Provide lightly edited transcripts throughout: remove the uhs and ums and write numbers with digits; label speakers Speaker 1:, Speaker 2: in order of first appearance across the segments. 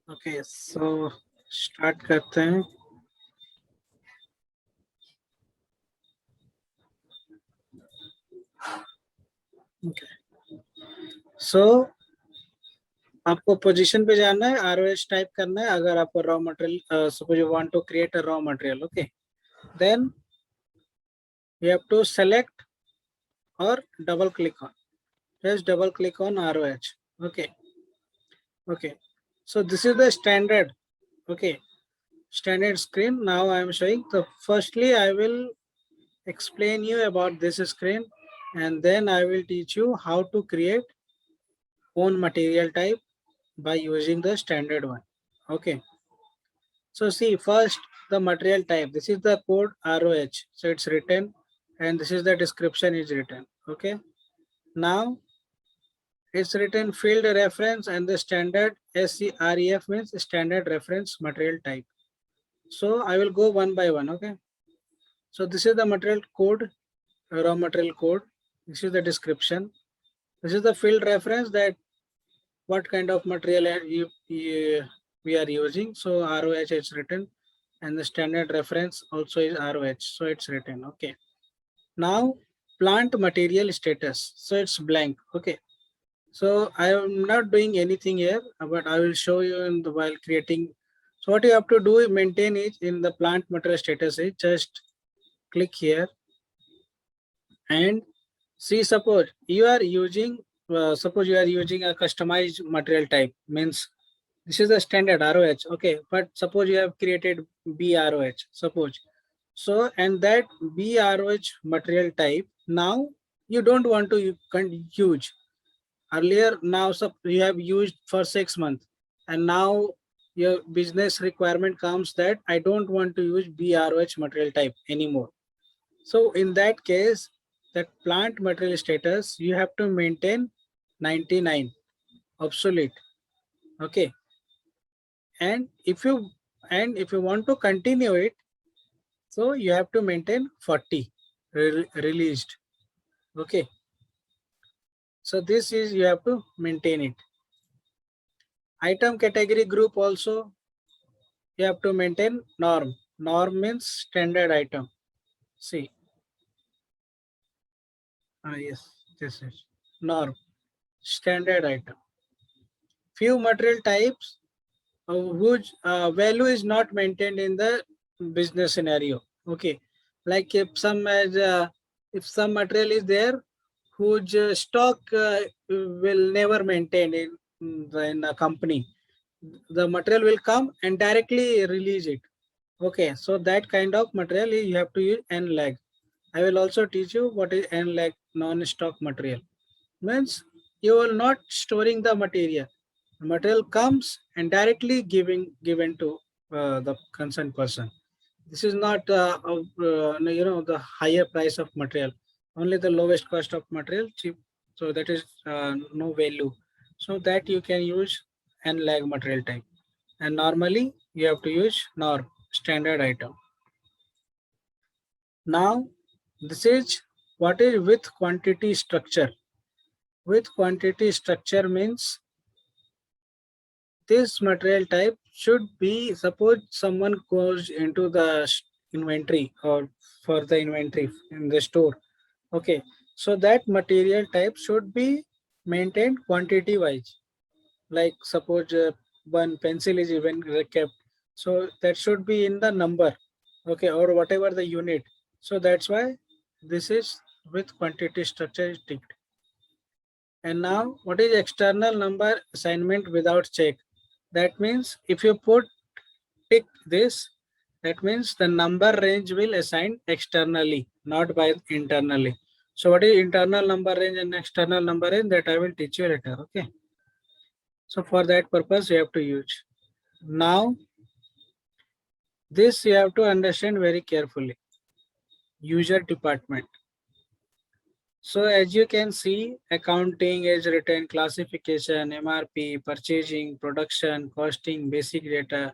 Speaker 1: Okay, so start करते हैं. Okay. So आपको पोजीशन पे जाना है, ROH टाइप करना है. अगर आपको raw material, suppose you want to create a raw material, okay, then you have to select or double click on. Just double click on ROH. Okay. Okay. So this is the standard. Okay. Standard screen. Now I am showing. So firstly, I will explain you about this screen, and then I will teach you how to create own material type by using the standard one. Okay. So see first the material type. This is the code ROH. So it's written, and this is the description is written. Okay. Now it's written field reference and the standard SCREF means standard reference material type. So I will go one by one. Okay. So this is the material code, raw material code. This is the description. This is the field reference that what kind of material we are using. So ROH is written, and the standard reference also is ROH. So it's written. Okay. Now plant material status. So it's blank. Okay. So I am not doing anything here, but I will show you in the while creating. So what you have to do is maintain it in the plant material status is just click here and see, suppose you are using a customized material type, means this is the standard ROH. Okay, but suppose you have created BROH, suppose. So and that BROH material type now you don't want to use earlier. Now you have used for 6 months, and now your business requirement comes that I don't want to use BROH material type anymore. So in that case, that plant material status you have to maintain 99 obsolete. Okay. And if you want to continue it, so you have to maintain 40 released. Okay. So this is you have to maintain it. Item category group also you have to maintain norm. Norm means standard item. See. Yes, this is norm. Standard item. Few material types whose value is not maintained in the business scenario. Okay. Like if some material is there whose stock will never maintain in a company, the material will come and directly release it. Okay, so that kind of material you have to use N lag. I will also teach you what is N lag non-stock material. Means you will not storing the material. The material comes and directly given to the concerned person. This is not the higher price of material. Only the lowest cost of material cheap. So that is no value. So that you can use N lag material type. And normally you have to use norm standard item. Now this is what is with quantity structure. With quantity structure means this material type should be, suppose someone goes into the inventory or for the inventory in the store. Okay, so that material type should be maintained quantity wise. Like suppose one pencil is even kept, so that should be in the number. Okay, or whatever the unit. So that's why this is with quantity structure is ticked. And now what is external number assignment without check? That means if you put tick this, that means the number range will assign externally, not by internally. So what is internal number range and external number range, that I will teach you later. Okay. So for that purpose you have to use. Now this you have to understand very carefully. User department. So as you can see, accounting is written, classification, MRP, purchasing, production, costing, basic data.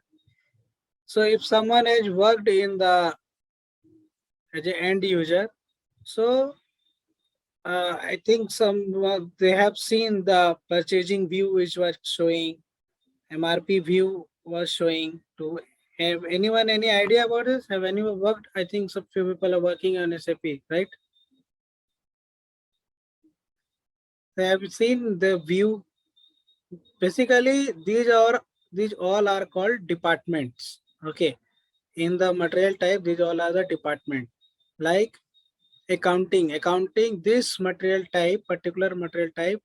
Speaker 1: So if someone has worked in the as an end user, so I think some they have seen the purchasing view which was showing, MRP view was showing to. Have anyone any idea about this? Have anyone worked? I think some few people are working on SAP, right? They have seen the view. Basically, these all are called departments. Okay, in the material type, these all are the department. Like accounting. This material type, particular material type,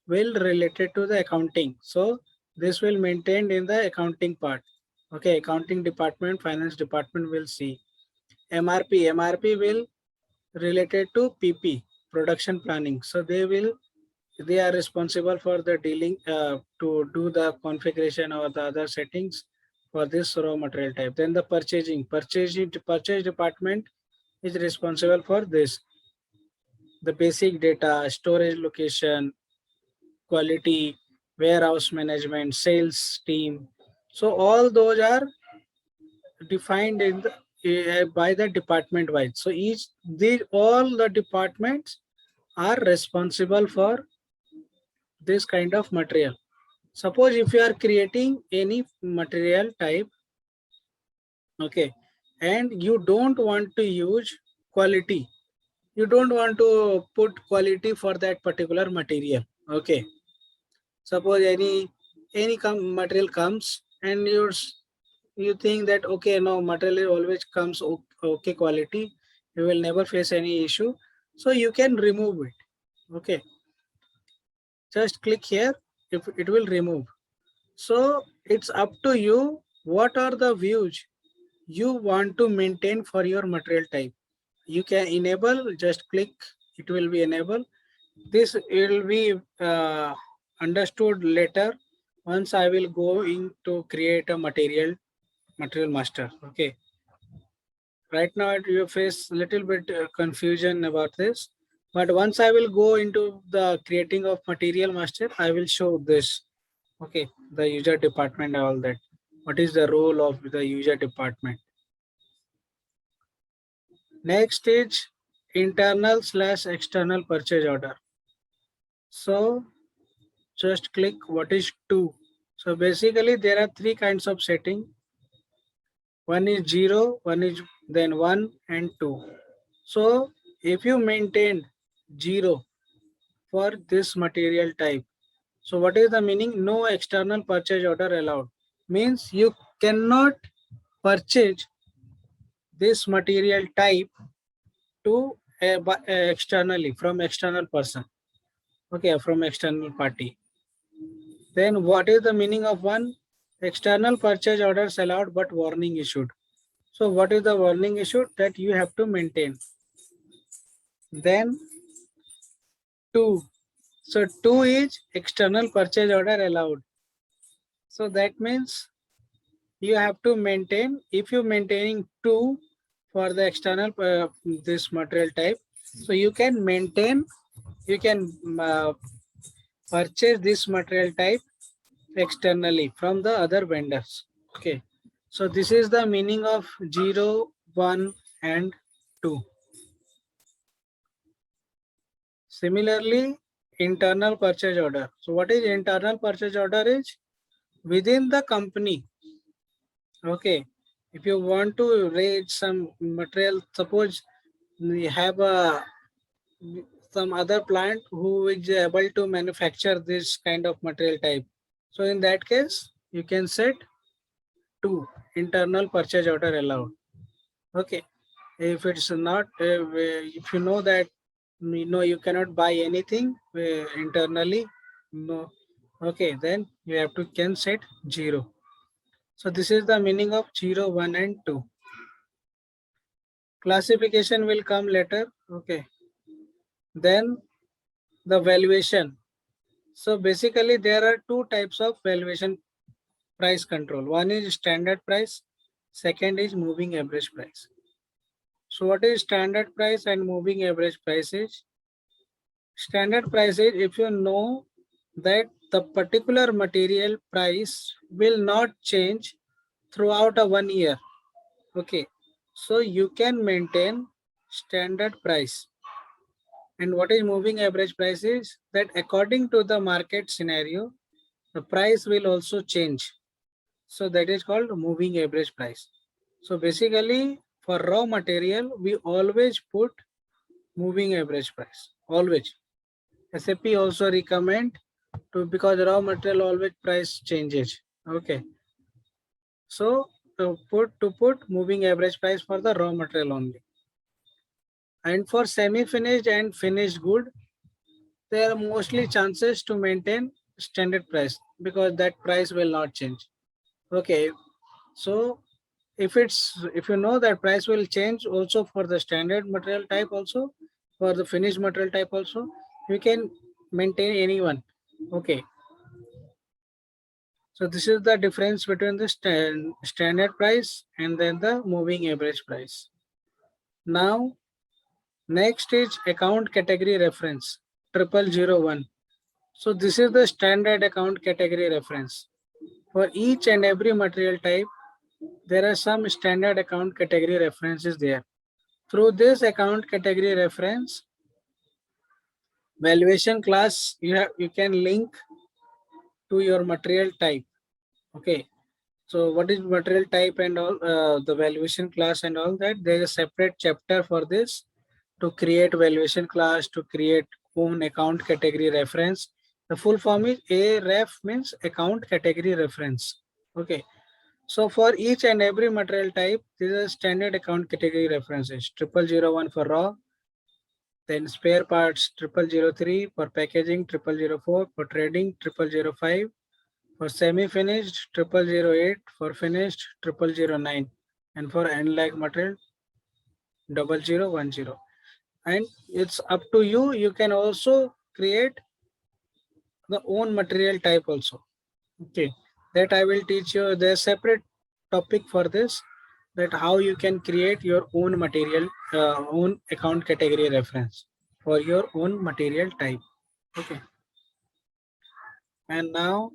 Speaker 1: will related to the accounting. So this will maintained in the accounting part. Okay, accounting department, finance department will see. MRP will related to PP, production planning. So they are responsible for the dealing to do the configuration or the other settings for this raw material type. Then the purchase department is responsible for this, the basic data, storage location, quality, warehouse management, sales team. So all those are defined in the by the department wise. So these all the departments are responsible for this kind of material. Suppose if you are creating any material type, okay, and you don't want to use quality, you don't want to put quality for that particular material. Okay, suppose any material comes and you think that okay, no, material always comes okay quality, you will never face any issue, so you can remove it. Okay, just click here, if it will remove. So it's up to you what are the views you want to maintain for your material type. You can enable, just click, it will be enabled. This will be understood later once I will go in to create a material master. Okay, right now you face little bit confusion about this, but once I will go into the creating of material master, I will show this. Okay, the user department and all that. What is the role of the user department? Next is internal/external purchase order. So just click what is two. So basically there are three kinds of setting. One is 0, one is then 1 and 2. So if you maintain 0 for this material type, so what is the meaning? No external purchase order allowed. Means you cannot purchase this material type to externally from external person. Okay, from external party. Then what is the meaning of one? External purchase orders allowed but warning issued. So what is the warning issued? That you have to maintain. Then 2. So 2 is external purchase order allowed. So that means you have to maintain, if you maintaining 2 for the external this material type, so you can maintain, you can purchase this material type externally from the other vendors. Okay, so this is the meaning of 0, 1 and 2. Similarly, internal purchase order. So what is internal purchase order is within the company. Okay, if you want to raise some material, suppose we have some other plant who is able to manufacture this kind of material type. So in that case, you can set 2 internal purchase order allowed. Okay, if it's not, if you know that you cannot buy anything internally, no. Okay, then you have to can set 0. So this is the meaning of 0, 1 and 2. Classification will come later. Okay, then the valuation. So basically there are two types of valuation price control. One is standard price, second is moving average price. So what is standard price and moving average price is? Standard price is if you know that the particular material price will not change throughout a 1 year. Okay, so you can maintain standard price. And what is moving average price is that according to the market scenario, the price will also change. So that is called moving average price. So basically for raw material, we always put moving average price, always. SAP also recommend to, because raw material always price changes. Okay. So to put moving average price for the raw material only. And for semi-finished and finished good, there are mostly chances to maintain standard price because that price will not change. Okay. So if you know that price will change also for the standard material type also, for the finished material type also, you can maintain any one. Okay. So this is the difference between the standard price and then the moving average price. Now, next is account category reference 0001. So this is the standard account category reference. For each and every material type, there are some standard account category references there. Through this account category reference, valuation class, you can link to your material type. Okay. So what is material type and all, the valuation class and all that, there is a separate chapter for this to create valuation class, to create own account category reference. The full form is AREF, means account category reference. Okay. So for each and every material type, this is a standard account category references. 0001 for raw, then spare parts 0003, for packaging 0004, for trading 0005, for semi-finished 0008, for finished 0009, and for end-like material 0010. And it's up to you. You can also create the own material type also. Okay, that I will teach you. There's separate topic for this, that how you can create your own material, own account category reference for your own material type. Okay, and now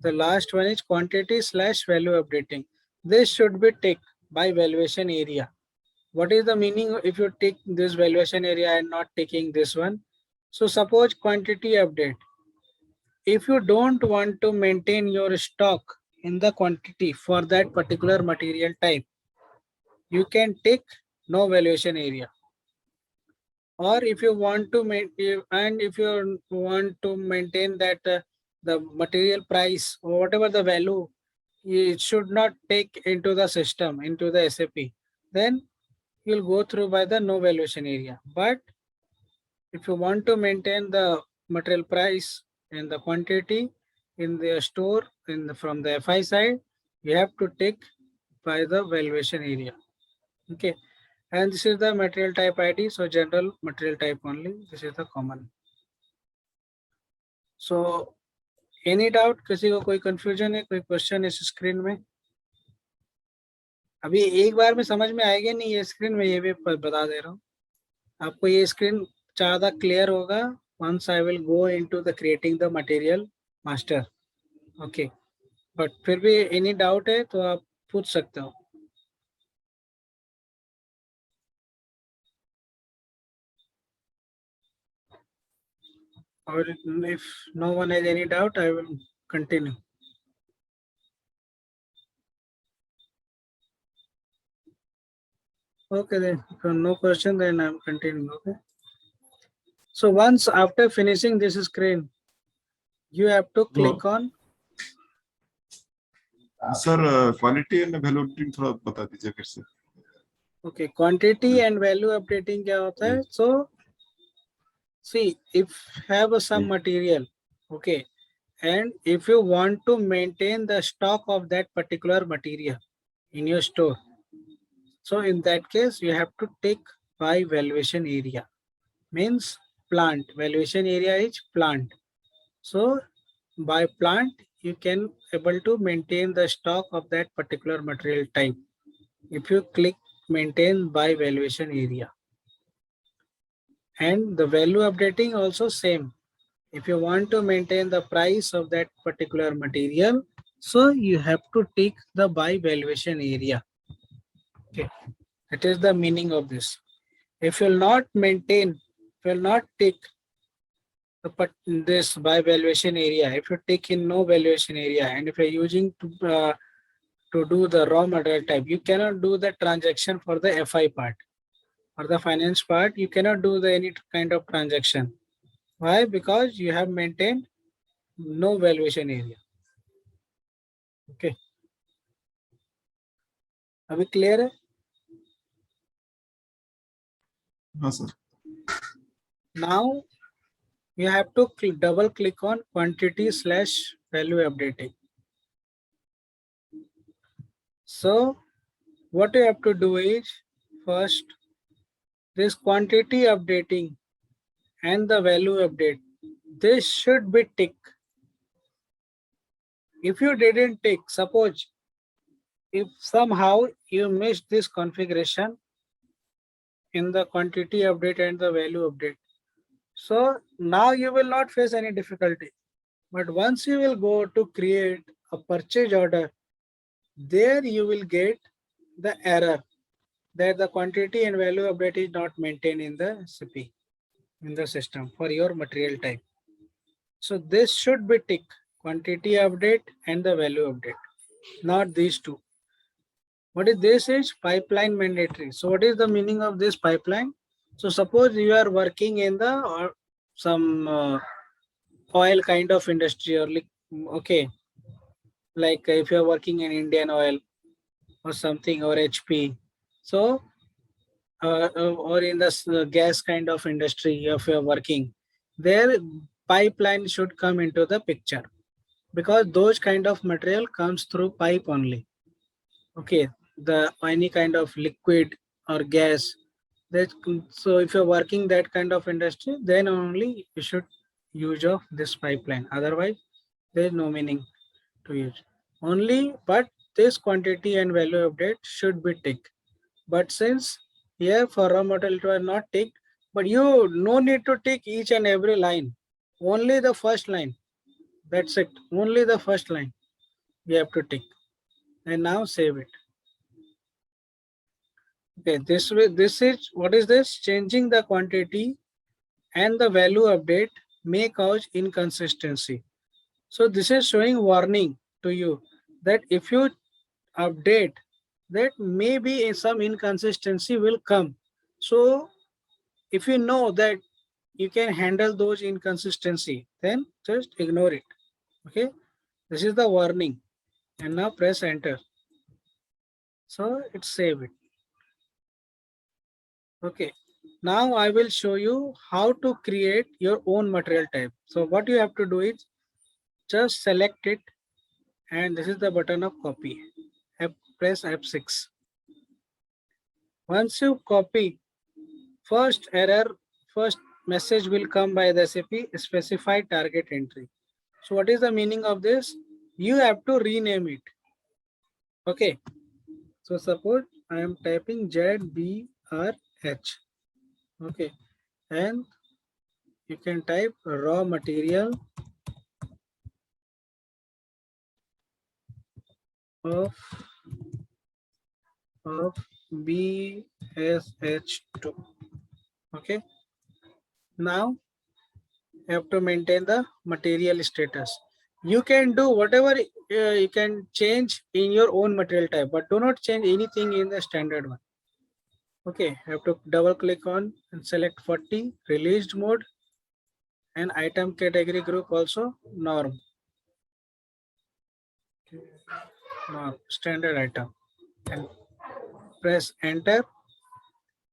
Speaker 1: the last one is quantity slash value updating. This should be ticked by valuation area. What is the meaning if you tick this valuation area and not taking this one? So suppose quantity update. If you don't want to maintain your stock in the quantity for that particular material type, you can tick no valuation area. Or if you want to maintain, and if you want to maintain that the material price or whatever the value, it should not take into the system, into the SAP, then you'll go through by the no valuation area. But if you want to maintain the material price and the quantity in the store from the FI side, you have to take by the valuation area. Okay. And this is the material type ID. So general material type only. This is the common. So any doubt? किसी को कोई confusion है, कोई question इस screen में? अभी एक बार में समझ में आएगा नहीं, ये screen में ये भी बता दे रहा हूँ. आपको ये screen ज़्यादा clear होगा once I will go into the creating the material master. Okay. But फिर भी any doubt है तो आप पूछ सकते हो. Or if no one has any doubt, I will continue. Okay, then no question, then I'm continuing. Okay. So once after finishing this screen, you have to click on.
Speaker 2: Sir quality and value updating थोड़ा बता दीजिए फिर से.
Speaker 1: Okay, quantity and value updating क्या होता है? So see, if have some material, okay, and if you want to maintain the stock of that particular material in your store, so in that case you have to take by valuation area, means plant. Valuation area is plant. So by plant you can able to maintain the stock of that particular material type if you click maintain by valuation area. And the value updating also same. If you want to maintain the price of that particular material, so you have to tick the by valuation area. Okay, that is the meaning of this. If you will not maintain, will not tick But this by valuation area, if you take in no valuation area, and if you're using to do the raw material type, you cannot do the transaction for the FI part or the finance part. You cannot do the any kind of transaction. Why? Because you have maintained no valuation area. Okay. अभी clear है?
Speaker 2: हाँ sir.
Speaker 1: Now you have to double click on quantity / value updating. So what you have to do is, first this quantity updating and the value update, this should be tick. If you didn't tick, suppose if somehow you missed this configuration in the quantity update and the value update, so now you will not face any difficulty. But once you will go to create a purchase order, there you will get the error that the quantity and value update is not maintained in the CP, in the system for your material type. So this should be tick, quantity update and the value update, not these two. What is this is pipeline mandatory. So what is the meaning of this pipeline? So suppose you are working in the or some oil kind of industry, or like, okay, like if you are working in Indian Oil or something, or HP, so or in the gas kind of industry, if you are working, their pipeline should come into the picture, because those kind of material comes through pipe only. Okay, the any kind of liquid or gas, that, so if you're working that kind of industry, then only you should use of this pipeline. Otherwise there is no meaning to use only. But this quantity and value update should be ticked. But since here for raw material it was not ticked, but you no need to tick each and every line, only the first line, that's it, only the first line we have to tick. And now save it. Okay, this way, this is what is this? Changing the quantity and the value update may cause inconsistency. So this is showing warning to you that if you update, that maybe some inconsistency will come. So if you know that you can handle those inconsistency, then just ignore it. Okay, this is the warning. And now press enter. So it's save it. Okay, now I will show you how to create your own material type. So what you have to do is just select it, and this is the button of copy. Press F6. Once you copy, first message will come by the SAP, specify target entry. So what is the meaning of this? You have to rename it. Okay, so suppose I am typing ZBRH. Okay, and you can type raw material of BSH2. Okay, now you have to maintain the material status. You can do whatever you can change in your own material type, but do not change anything in the standard one. Okay, you have to double click on and select 40, released mode, and item category group also norm. Norm, standard item, and press enter.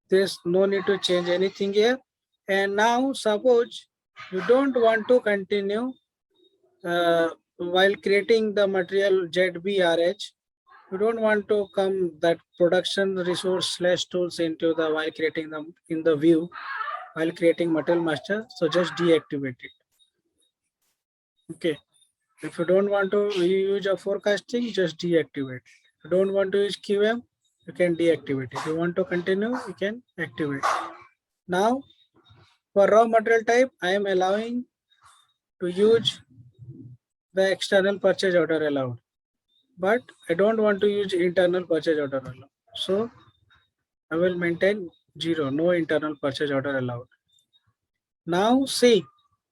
Speaker 1: There's no need to change anything here. And now suppose you don't want to continue while creating the material ZBRH, you don't want to come that production resource / tools into the while creating them in the view while creating material master. So just deactivate it. Okay, if you don't want to use a forecasting, just deactivate. If you don't want to use QM, you can deactivate it. If you want to continue, you can activate. Now for raw material type, I am allowing to use the external purchase order allowed, but I don't want to use internal purchase order allowed. So I will maintain 0, no internal purchase order allowed. Now see,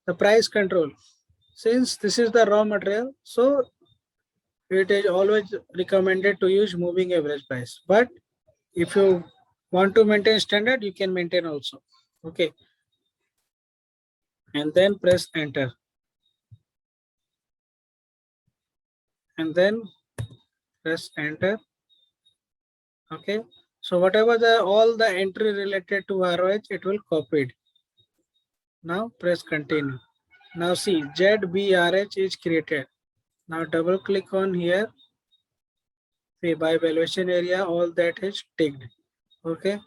Speaker 1: the price control. Since this is the raw material, so it is always recommended to use moving average price. But if you want to maintain standard, you can maintain also. Okay. And then press enter. And then press enter. Okay. So whatever all the entry related to ROH, it will copied. Now press continue. Now see ZBRH is created. Now double click on here. See by valuation area, all that is ticked. Okay.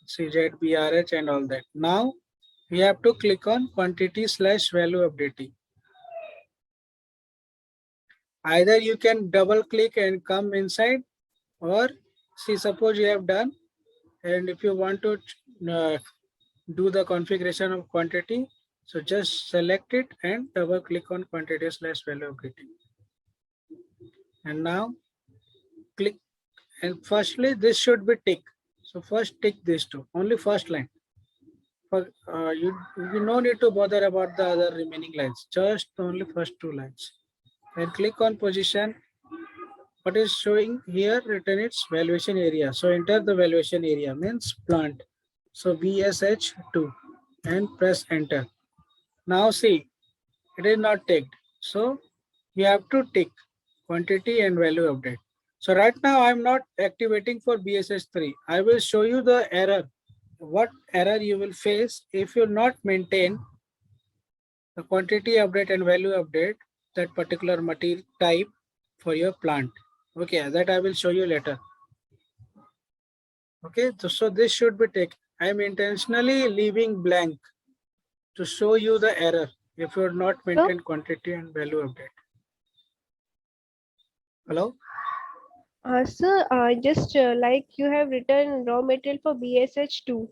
Speaker 1: See ZBRH and all that. Now we have to click on quantity/value updating. Either you can double click and come inside, or see suppose you have done, and if you want to do the configuration of quantity, so just select it and double click on quantity/value updating. And now click, and firstly this should be tick. So first tick this two, only first line. You no need to bother about the other remaining lines, just only first two lines. And click on position. What is showing here written its valuation area. So enter the valuation area, means plant. So BSH2 and press enter. Now see, it is not ticked. So you have to tick quantity and value update. So right now I'm not activating for BSH3. I will show you the error. What error you will face if you not maintain the quantity update and value update that particular material type for your plant. Okay, that I will show you later. Okay, so this should be taken. I am intentionally leaving blank to show you the error if you are not maintain quantity and value update. Hello?
Speaker 3: Sir, just like you have written raw material for BSH2.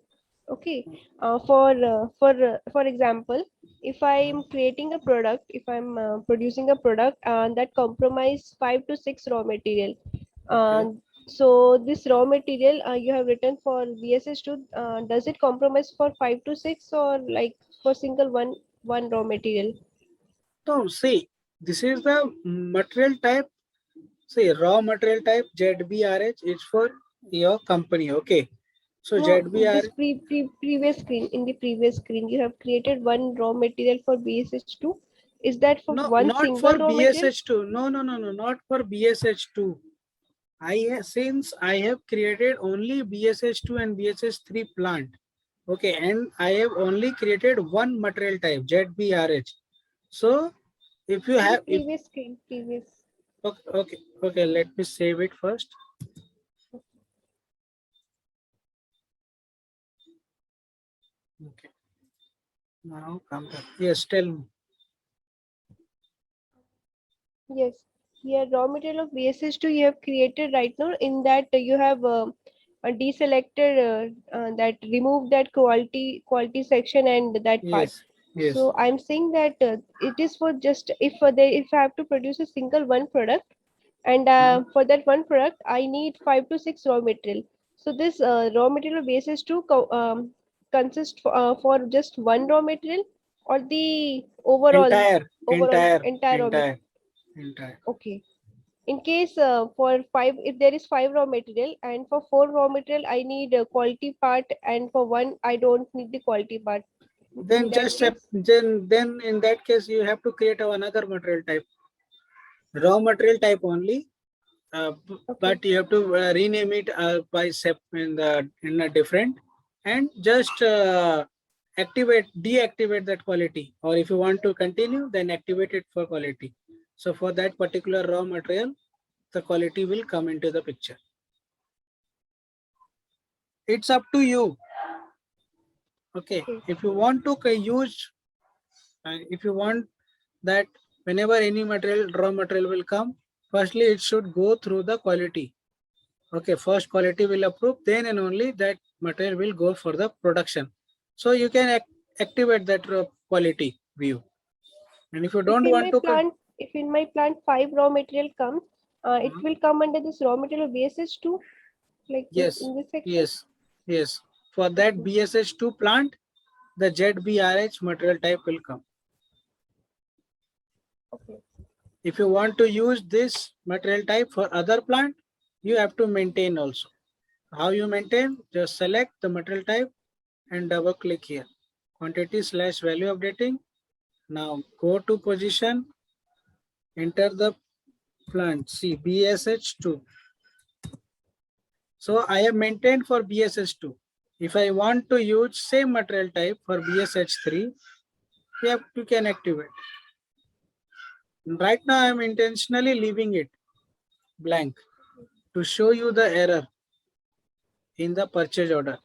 Speaker 3: Okay. For example, if I am creating a product, if I'm producing a product that compromise 5 to 6 raw material. So this raw material you have written for BSH2, does it compromise for 5 to 6 or like for single one raw material?
Speaker 1: So see, this is the material type. See, raw material type ZBRH is for your company. Okay. So
Speaker 3: No,
Speaker 1: ZBRH.
Speaker 3: this previous screen, in the previous screen, you have created one raw material for BSH2. Is that for
Speaker 1: No,
Speaker 3: one
Speaker 1: not
Speaker 3: single
Speaker 1: for
Speaker 3: raw material?
Speaker 1: BSH2. No, not for BSH2. Since I have created only BSH2 and BSH3 plant. Okay, and I have only created one material type, ZBRH. So if you have
Speaker 3: Previous screen, previous.
Speaker 1: Okay, let me save it first. Okay. Now come back. Yes, tell me.
Speaker 3: Yes. Here raw material of BSH2 you have created right now. In that you have deselected that remove that quality section and that part.
Speaker 1: Yes.
Speaker 3: So I'm saying that it is for just if I have to produce a single one product, and for that one product I need 5 to 6 raw material. So this raw material basis to consist for just one raw material or the overall entire raw material.
Speaker 1: Entire.
Speaker 3: Okay. In case for 5, if there is 5 raw material, and for 4 raw material I need a quality part, and for one I don't need the quality part.
Speaker 1: Then just then in that case you have to create another material type, raw material type only, but you have to rename it by SEP in a different, and just deactivate that quality, or if you want to continue, then activate it for quality. So for that particular raw material, the quality will come into the picture. It's up to you. Okay, if you want to use, if you want that whenever any raw material will come, firstly it should go through the quality. Okay, first quality will approve, then and only that material will go for the production. So you can activate that quality view. And if you don't want to,
Speaker 3: if in my plant 5 raw material comes, it will come under this raw material BSH2, like this in this section.
Speaker 1: Yes. For that BSH2 plant, the ZBRH material type will come.
Speaker 3: Okay.
Speaker 1: If you want to use this material type for other plant, you have to maintain also. How you maintain? Just select the material type and double click here. Quantity / value updating. Now go to position, enter the plant. See BSH2. So I have maintained for BSH2. If I want to use same material type for BSH3, you can activate. Right now I am intentionally leaving it blank to show you the error in the purchase order.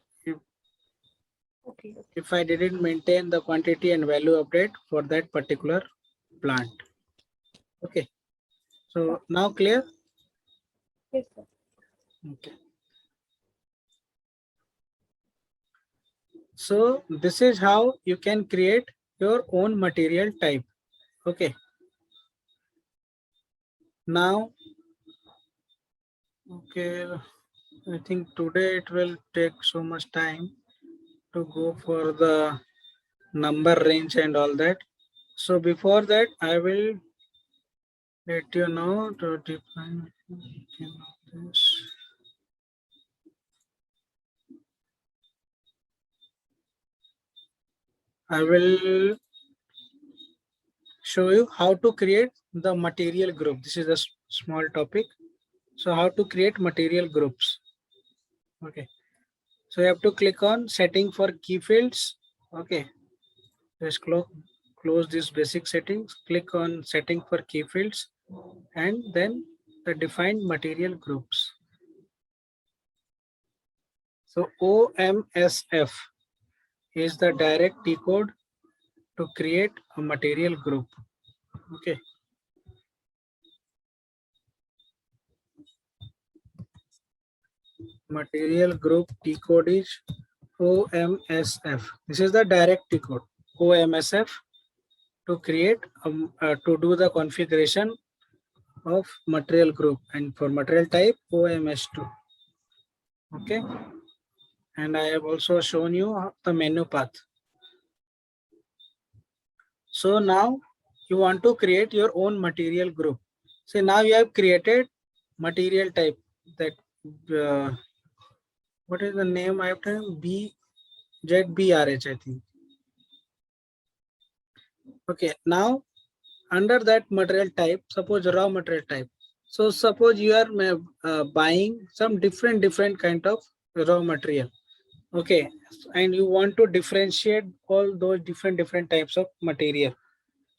Speaker 3: Okay.
Speaker 1: If I didn't maintain the quantity and value update for that particular plant. Okay. So now clear?
Speaker 3: Yes, sir.
Speaker 1: Okay. So this is how you can create your own material type. Okay. Now, okay, I think today it will take so much time to go for the number range and all that. So before that, I will let you know to define this. I will show you how to create the material group. This is a small topic. So how to create material groups. Okay. So you have to click on setting for key fields. Okay. Just close these basic settings. Click on setting for key fields and then the defined material groups. So OMSF is the direct T code to create a material group. Okay. Material group T code is OMSF. This is the direct T code. OMSF to create to do the configuration of material group, and for material type OMS2. Okay. And I have also shown you the menu path. So now you want to create your own material group. So now you have created material type that what is the name I have done? BZBRH, I think. Okay, now under that material type, suppose raw material type. So suppose you are buying some different kind of raw material. Okay, and you want to differentiate all those different types of material.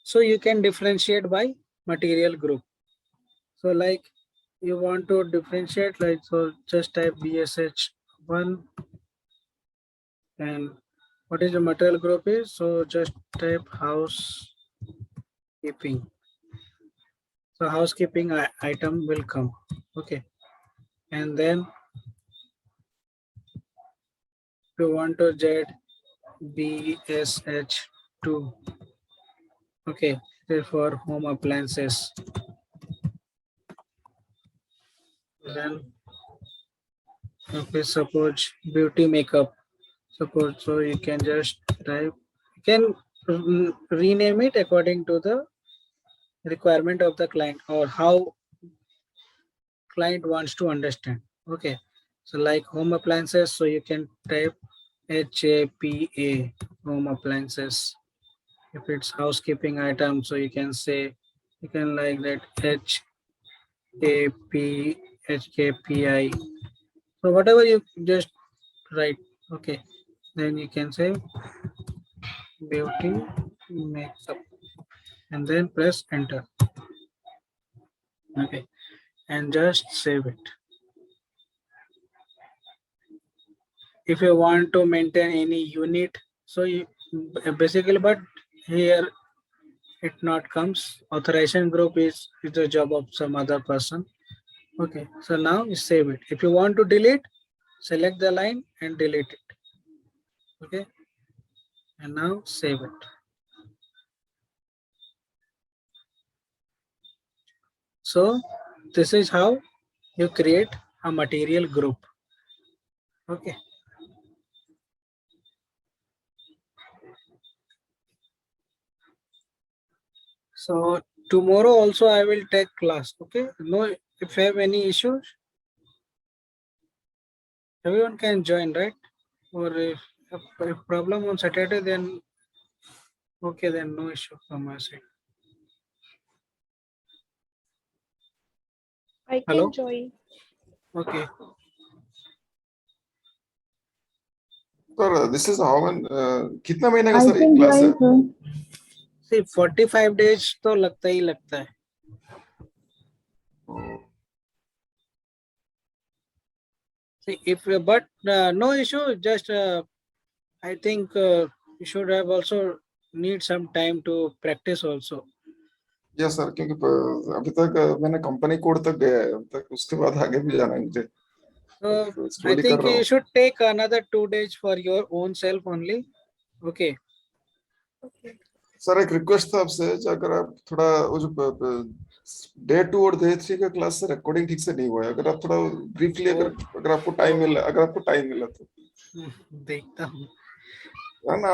Speaker 1: So you can differentiate by material group. So like you want to differentiate, like, so just type BSH1 and what is the material group is, so just type housekeeping. So housekeeping item will come. Okay, and then you want to get BSH2. Okay, for home appliances. Then okay, suppose beauty makeup. Suppose, so you can just type, you can rename it according to the requirement of the client or how client wants to understand. Okay, so like home appliances, so you can type HAPA, home appliances. If it's housekeeping item, so you can say, you can like that HKPI. So whatever you just write. Okay, then you can say beauty makeup and then press enter. Okay, and just save it. If you want to maintain any unit, so you basically, but here it not comes. Authorization group is the job of some other person. Okay, so now you save it. If you want to delete, select the line and delete it. Okay, and now save it. So this is how you create a material group. Okay. So tomorrow also I will take class. Okay. No, if you have any issues, everyone can join, right? Or if problem on Saturday, then okay, then no issue from my side.
Speaker 3: I can
Speaker 1: Hello?
Speaker 3: join.
Speaker 1: Okay.
Speaker 2: Sir this is how कितना महीने का
Speaker 4: I
Speaker 2: sir
Speaker 4: can
Speaker 2: class है?
Speaker 4: join, sir.
Speaker 1: See, 45 days तो लगता ही लगता है. See, if but no issue, just I think you should have also need some time to practice also.
Speaker 2: Yes sir, क्योंकि अभी तक मैंने कंपनी कोड तक गया है, अभी तक उसके बाद आगे भी जाना है मुझे.
Speaker 1: So I
Speaker 2: स्टडी कर
Speaker 1: think
Speaker 2: रहा
Speaker 1: you
Speaker 2: हूँ.
Speaker 1: should take another 2 days for your own self only. Okay.
Speaker 3: Okay.
Speaker 2: Sir एक रिक्वेस्ट था आपसे, जो अगर आप थोड़ा वो जो डे 2 और डे 3 का क्लास से रिकॉर्डिंग ठीक से नहीं हुआ है, अगर आप थोड़ा ब्रीफली अगर आपको टाइम मिला तो
Speaker 1: देखता हूँ.
Speaker 2: है ना.